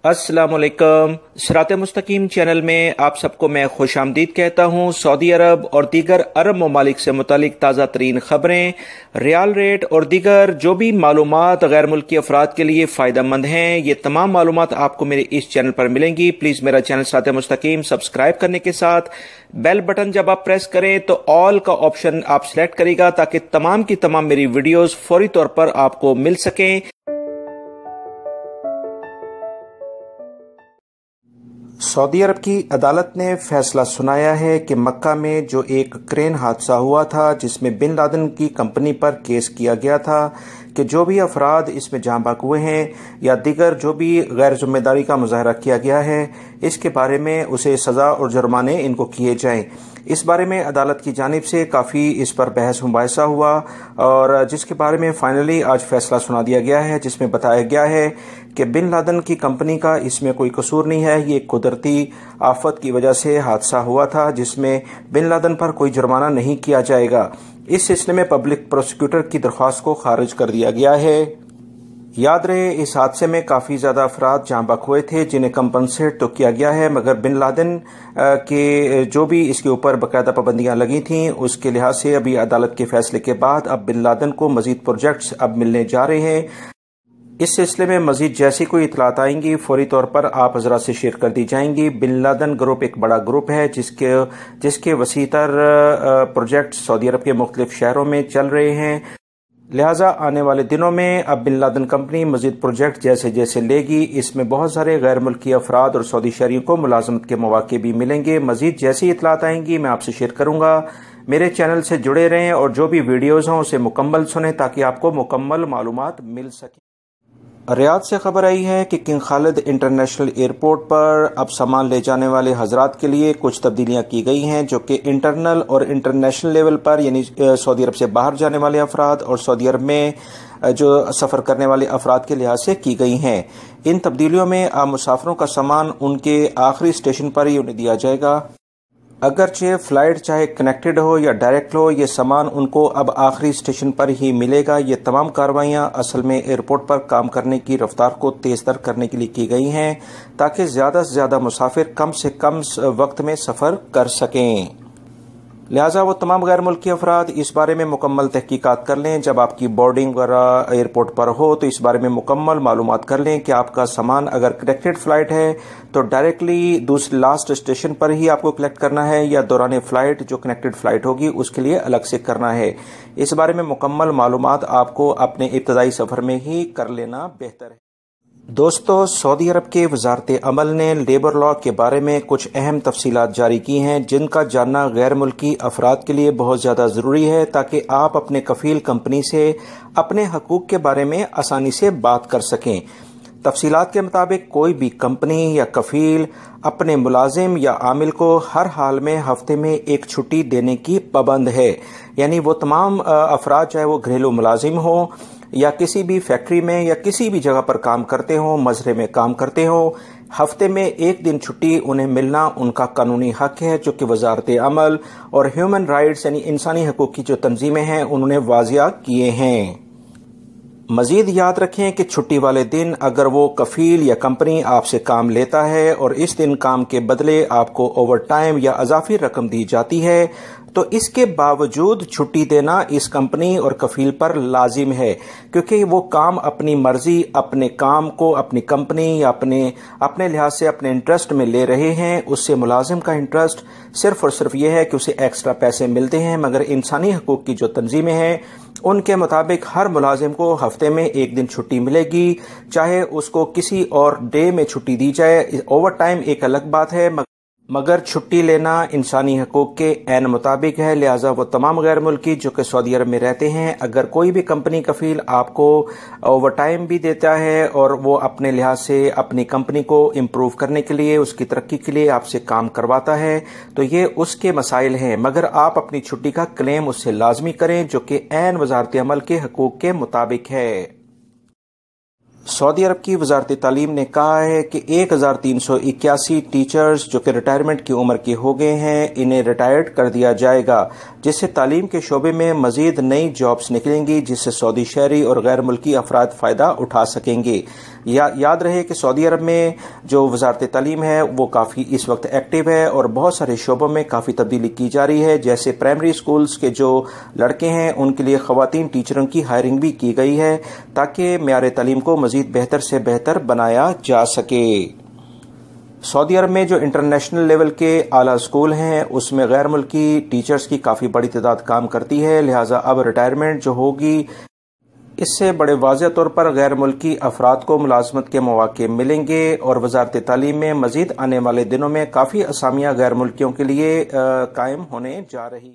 अस्सलाम वालेकुम। सिरात मुस्तकीम चैनल में आप सबको मैं खुश आमदीद कहता हूँ। सऊदी अरब और दीगर अरब ममालिक से मुतालिक ताज़ा तरीन खबरें, रियाल रेट और दीगर जो भी मालूमात गैर मुल्की अफराद के लिए फ़ायदा मंद हैं, ये तमाम मालूमात आपको मेरे इस चैनल पर मिलेंगी। प्लीज़ मेरा चैनल सिरात मुस्तकीम सब्सक्राइब करने के साथ बेल बटन जब आप प्रेस करें तो ऑल का ऑप्शन आप सिलेक्ट करेगा ताकि तमाम की तमाम मेरी वीडियोज़ फौरी तौर पर आपको मिल सकें। सऊदी अरब की अदालत ने फैसला सुनाया है कि मक्का में जो एक क्रेन हादसा हुआ था जिसमें बिन लादेन की कंपनी पर केस किया गया था कि जो भी अफराद इसमें जाँ बाक हुए हैं या दीगर जो भी गैर जिम्मेदारी का मुजाहरा किया गया है, इसके बारे में उसे सज़ा और जुर्माने इनको किए जाएं। इस बारे में अदालत की जानिब से काफ़ी इस पर बहस मुबाहिसा हुआ और जिसके बारे में फाइनली आज फैसला सुना दिया गया है, जिसमें बताया गया है कि बिन लादेन की कंपनी का इसमें कोई कसूर नहीं है। ये कुदरती आफत की वजह से हादसा हुआ था जिसमें बिन लादेन पर कोई जुर्माना नहीं किया जाएगा। इस सिलसिले में पब्लिक प्रोसिक्यूटर की दरख्वास्त को खारिज कर दिया गया है। याद रहे, इस हादसे में काफ़ी ज़्यादा अफराद जाँ बाक हुए थे जिन्हें कंपनसेट तो किया गया है, मगर बिन लादेन के जो भी इसके ऊपर बाकायदा पाबंदियां लगी थीं उसके लिहाज से अभी अदालत के फैसले के बाद अब बिन लादेन को मजीद प्रोजेक्ट्स अब मिलने जा रहे हैं। इस सिलसिले में मजीद जैसी कोई इतलात आएंगी फौरी तौर पर आप हजरात से शेयर कर दी जाएंगी। बिन लादेन ग्रुप एक बड़ा ग्रुप है जिसके वसीतर प्रोजेक्ट सऊदी अरब के मुख्तलिफ शहरों में चल रहे हैं। लिहाजा आने वाले दिनों में अब बिन लादेन कंपनी मजीद प्रोजेक्ट जैसे जैसे लेगी, इसमें बहुत सारे गैर मुल्की अफराद और सऊदी शहरियों को मुलाजमत के मौके भी मिलेंगे। मजीद जैसी इतलात आएंगी मैं आपसे शेयर करूंगा। मेरे चैनल से जुड़े रहें और जो भी वीडियोज़ हों उसे मुकम्मल सुनें ताकि आपको मुकम्मल मालूमात मिल सके। रियाद से खबर आई है कि किंग खालिद इंटरनेशनल एयरपोर्ट पर अब सामान ले जाने वाले हजरात के लिए कुछ तब्दीलियां की गई हैं जो कि इंटरनल और इंटरनेशनल लेवल पर यानी सऊदी अरब से बाहर जाने वाले अफराद और सऊदी अरब में जो सफ़र करने वाले अफराद के लिहाज से की गई हैं। इन तब्दीलियों में अब मुसाफिरों का सामान उनके आखिरी स्टेशन पर ही उन्हें दिया जाएगा। अगरचे फ़्लाइट चाहे कनेक्टेड हो या डायरेक्ट हो, ये सामान उनको अब आखिरी स्टेशन पर ही मिलेगा। ये तमाम कार्रवाइयाँ असल में एयरपोर्ट पर काम करने की रफ्तार को तेज़ तर करने के लिए की गई हैं ताकि ज़्यादा से ज़्यादा मुसाफिर कम से कम वक्त में सफ़र कर सकें। लिहाजा वो तमाम गैर मुल्की अफराद इस बारे में मुकम्मल तहकीकात कर लें। जब आपकी बोर्डिंग वगैरह एयरपोर्ट पर हो तो इस बारे में मुकम्मल मालूमात कर लें कि आपका सामान अगर कनेक्टेड फ़्लाइट है तो डायरेक्टली दूसरे लास्ट स्टेशन पर ही आपको कलेक्ट करना है या दौरान फ़्लाइट जो कनेक्टेड फ़्लाइट होगी उसके लिए अलग से करना है। इस बारे में मुकम्मल मालूमात आपको अपने इब्तदाई सफ़र में ही कर लेना बेहतर है। दोस्तों, सऊदी अरब के वजारत अमल ने लेबर लॉ के बारे में कुछ अहम तफसीलात जारी की हैं जिनका जानना गैर मुल्की अफराद के लिए बहुत ज़्यादा ज़रूरी है ताकि आप अपने कफ़ील कंपनी से अपने हकूक़ के बारे में आसानी से बात कर सकें। तफसीलात के मुताबिक कोई भी कंपनी या कफ़ील अपने मुलाजिम या आमिल को हर हाल में हफ्ते में एक छुट्टी देने की पाबंद है। यानी वो तमाम अफराद चाहे वो घरेलू मुलाजिम हो या किसी भी फैक्ट्री में या किसी भी जगह पर काम करते हों, मजरे में काम करते हों, हफ्ते में एक दिन छुट्टी उन्हें मिलना उनका कानूनी हक है जो कि वजारत अमल और ह्यूमन राइट्स यानी इंसानी हकूक़ की जो तंजीमें हैं उन्होंने वाज़िया किए हैं। मजीद याद रखें कि छुट्टी वाले दिन अगर वो कफ़ील या कंपनी आपसे काम लेता है और इस दिन काम के बदले आपको ओवर टाइम या अजाफी रकम दी जाती है तो इसके बावजूद छुट्टी देना इस कंपनी और कफ़ील पर लाजिम है, क्योंकि वो काम अपनी मर्जी अपने काम को अपनी कंपनी या अपने लिहाज से अपने इंटरेस्ट में ले रहे हैं। उससे मुलाजिम का इंटरेस्ट सिर्फ और सिर्फ ये है कि उसे एक्स्ट्रा पैसे मिलते हैं, मगर इंसानी हकूक़ की जो तंजीमें हैं उनके मुताबिक हर मुलाजिम को हफ्ते में एक दिन छुट्टी मिलेगी, चाहे उसको किसी और डे में छुट्टी दी जाए। ओवर टाइम एक अलग बात है, मगर छुट्टी लेना इंसानी हकूक़ के ऐन मुताबिक है। लिहाजा वो तमाम गैर मुल्की जो कि सऊदी अरब में रहते हैं, अगर कोई भी कंपनी कफ़ील आपको ओवर टाइम भी देता है और वो अपने लिहाज से अपनी कंपनी को इम्प्रूव करने के लिए उसकी तरक्की के लिए आपसे काम करवाता है तो ये उसके मसाइल हैं, मगर आप अपनी छुट्टी का क्लेम उससे लाजमी करें जो कि ऐन वजारत अमल के हकूक़ के मुताबिक है। सऊदी अरब की वजारत तालीम ने कहा है कि 1381 टीचर्स जो कि रिटायरमेंट की उम्र के हो गए हैं इन्हें रिटायर्ड कर दिया जाएगा, जिससे तालीम के शोबे में मजीद नई जॉब्स निकलेंगी जिससे सऊदी शहरी और गैर मुल्की अफराद फ़ायदा उठा सकेंगे। یاد رہے کہ سعودی عرب میں جو وزارت تعلیم ہے وہ کافی اس وقت ایکٹیو ہے اور بہت سارے شعبوں میں کافی تبدیلی کی جا رہی ہے، جیسے پرائمری اسکولز کے جو لڑکے ہیں ان کے لیے خواتین ٹیچروں کی ہائرنگ بھی کی گئی ہے تاکہ معیار تعلیم کو مزید بہتر سے بہتر بنایا جا سکے۔ سعودی عرب میں جو انٹرنیشنل لیول کے اعلیٰ اسکول ہیں اس میں غیر ملکی ٹیچرز کی کافی بڑی تعداد کام کرتی ہے، لہٰذا اب ریٹائرمنٹ جو ہوگی اس سے بڑے واضح طور پر غیر ملکی افراد کو ملازمت کے مواقع ملیں گے اور وزارت تعلیم میں مزید آنے والے دنوں میں کافی اسامیاں غیر ملکیوں کے لیے قائم ہونے جا رہی۔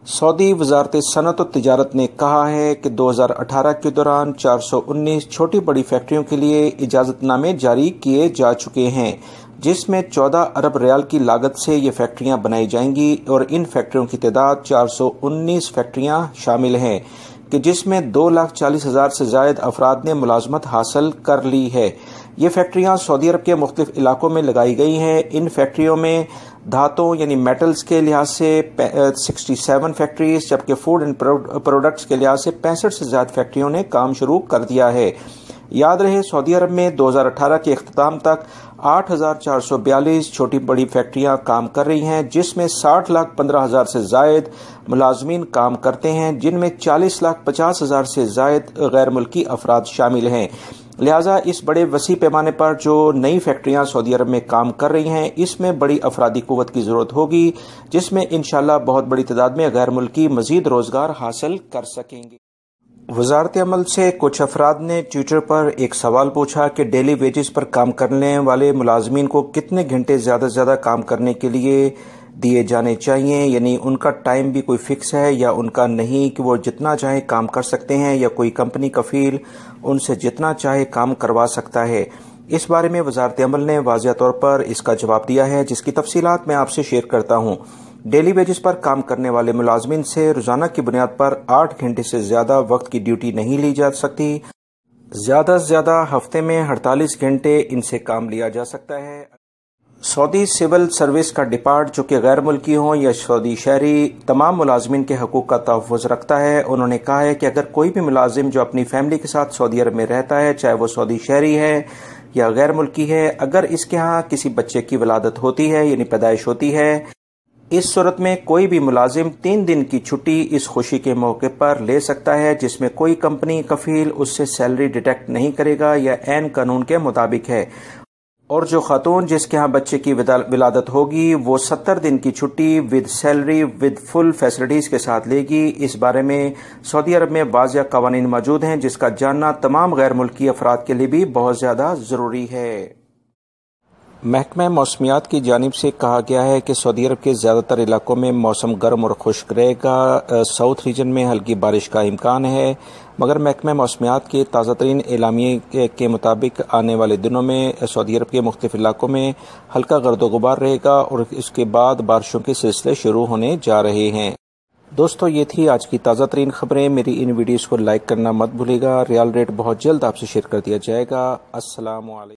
سعودی وزارت صنعت و تجارت نے کہا ہے کہ 2018 کے دوران 419 چھوٹی بڑی فیکٹریوں کے لیے اجازت نامے جاری کیے جا چکے ہیں، جس میں 14 ارب ریال کی لاگت سے یہ فیکٹریاں بنائی جائیں گی اور ان فیکٹریوں کی تعداد 419 فیکٹریاں شامل ہیں کہ جس میں 2,40,000 سے زائد افراد نے ملازمت حاصل کر لی ہے۔ یہ فیکٹریاں سعودی عرب کے مختلف علاقوں میں لگائی گئی ہیں۔ ان فیکٹریوں میں دھاتوں یعنی میٹلز کے لحاظ سے 67 فیکٹریز، جبکہ فوڈ اینڈ پروڈکٹس کے لحاظ سے 65 سے زائد فیکٹریوں نے کام شروع کر دیا ہے۔ یاد رہے سعودی عرب میں 2018 کے اختتام تک 8,442 چھوٹی بڑی فیکٹریاں کام کر رہی ہیں، جس میں 60,15,000 سے زائد ملازمین کام کرتے ہیں، جن میں 40,50,000 سے زائد غیر ملکی افراد شامل ہیں۔ لہٰذا اس بڑے وسیع پیمانے پر جو نئی فیکٹریاں سعودی عرب میں کام کر رہی ہیں اس میں بڑی افرادی قوت کی ضرورت ہوگی، جس میں انشاءاللہ بہت بڑی تعداد میں غیر ملکی مزید روزگار حاصل کر سکیں گے۔ وزارت عمل سے کچھ افراد نے ٹویٹر پر ایک سوال پوچھا کہ ڈیلی ویجز پر کام کرنے والے ملازمین کو کتنے گھنٹے زیادہ سے زیادہ کام کرنے کے لیے دیے جانے چاہیے، یعنی ان کا ٹائم بھی کوئی فکس ہے یا ان کا نہیں کہ وہ جتنا چاہے کام کر سکتے ہیں یا کوئی کمپنی کفیل ان سے جتنا چاہے کام کروا سکتا ہے۔ اس بارے میں وزارت عمل نے واضح طور پر اس کا جواب دیا ہے، جس کی تفصیلات میں آپ سے شیئر کرتا ہوں۔ ڈیلی ویجز پر کام کرنے والے ملازمین سے روزانہ کی بنیاد پر 8 گھنٹے سے زیادہ وقت کی ڈیوٹی نہیں لی جا سکتی، زیادہ سے زیادہ ہفتے میں 48 گھنٹے ان سے کام لیا جا سکتا ہے۔ سعودی سول سروس کا ڈپارٹ جو کہ غیر ملکی ہوں یا سعودی شہری تمام ملازمین کے حقوق کا تحفظ رکھتا ہے، انہوں نے کہا ہے کہ اگر کوئی بھی ملازم جو اپنی فیملی کے ساتھ سعودی عرب میں رہتا ہے، چاہے وہ سعودی شہری ہے یا غیر ملکی ہے، اگر اس کے ہاں کسی بچے کی ولادت ہوتی ہے یعنی پیدائش ہوتی ہے، اس صورت میں کوئی بھی ملازم 3 دن کی چھٹی اس خوشی کے موقع پر لے سکتا ہے، جس میں کوئی کمپنی کفیل اس سے سیلری ڈیڈکٹ نہیں کرے گا یا عین قانون کے مطابق ہے، اور جو خاتون جس کے ہاں بچے کی ولادت ہوگی وہ 70 دن کی چھٹی with salary with full facilities کے ساتھ لے گی۔ اس بارے میں سعودی عرب میں واضح قوانین موجود ہیں جس کا جاننا تمام غیر ملکی افراد کے لیے بھی بہت زیادہ ضروری ہے۔ محکمہ موسمیات کی جانب سے کہا گیا ہے کہ سعودی عرب کے زیادہ تر علاقوں میں موسم گرم اور خشک رہے گا، ساؤتھ ریجن میں ہلکی بارش کا امکان ہے، مگر محکمہ موسمیات کے تازہ ترین اعلامیے کے مطابق آنے والے دنوں میں سعودی عرب کے مختلف علاقوں میں ہلکا گرد و غبار رہے گا اور اس کے بعد بارشوں کے سلسلے شروع ہونے جا رہے ہیں۔ دوستو یہ تھی آج کی تازہ ترین خبریں، میری ان ویڈیوز کو لائک کرنا مت بھولے گا، ریال ریٹ بہت جلد آپ سے شیئر کر دیا جائے گا۔ السلام علیکم۔